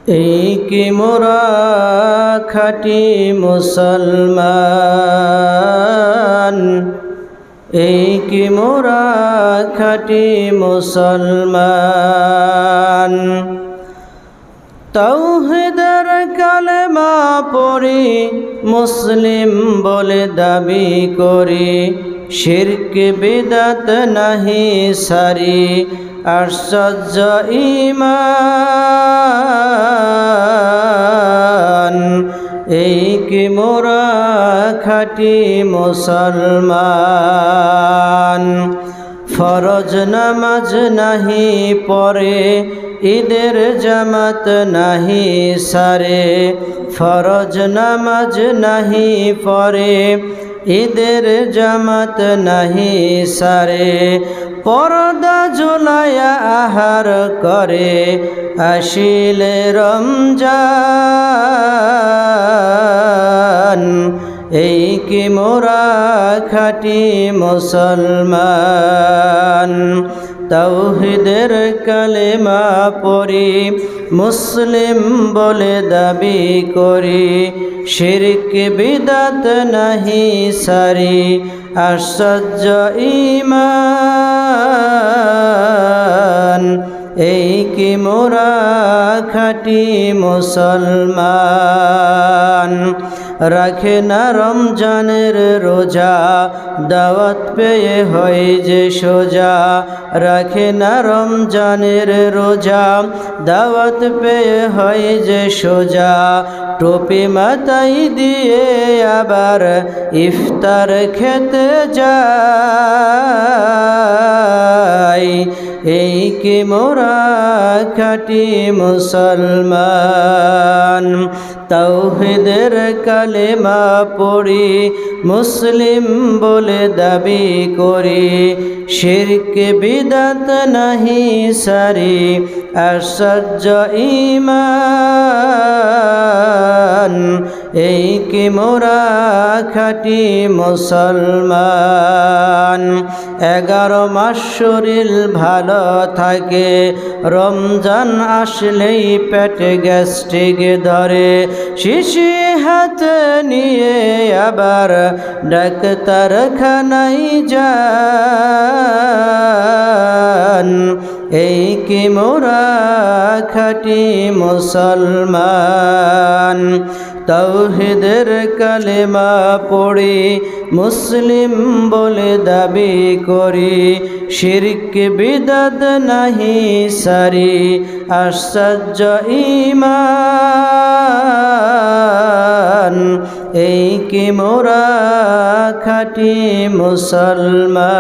এই কি মোরা খাঁটি মুসলমান, এই কি মোরা খাঁটি মুসলমান। তাওহীদের কালেমা পড়ি মুসলিম বলে দাবি করি, শিরক বিদআত নাহি সারি, আশ্চর্য ঈমান। এই কি মোরা খাঁটি মুসলমান। ফরজ নামাজ নাহি পড়ে, ঈদের জামাত নাহি সারে, ফরজ নামাজ নাহি পড়ে, ঈদের জামাত নাহি সারে, পর্দা ঝুলায়া আহার করে, আসিলে রমজান। এই কি মোরা খাঁটি মুসলমান। তাওহীদের কালেমা পড়ি মুসলিম বলে দাবি করি, শিরক বিদআত নাহি সারি, আশ্চর্য ঈমান। এই কি মোরা খাঁটি মুসলমান। রাখে না রমজানের রোজা, দাওয়াত পেয়ে হয় যে সোজা, রাখে না রমজানের রোজা, দাওয়াত পেয়ে হয় যে সোজা, টুপি মাথায় দিয়ে আবার ইফতার খেতে যায়। এই কি মোরা খাঁটি মুসলমান। তাওহীদের কালেমা পড়ি মুসলিম বলে দাবি করি, শিরক বিদআত নাহি সারি, আশ্চর্য ঈমান। এই কি মোরা খাঁটি মুসলমান। 11 মাস শরীর ভালো থাকে, রমজান আসলেই পেট গ্যাস্ট্রিক ধরে, শিশি হাতে নিয়ে আবার ডাক্তারখানায় যান। এই কি মোরা খাঁটি মুসলমান। তাওহীদের কালেমা পড়ি মুসলিম বলে দাবি করি, শিরক বিদআত নাহি সারি, আশ্চর্য ঈমান। এই কি মোরা খাঁটি মুসলমান।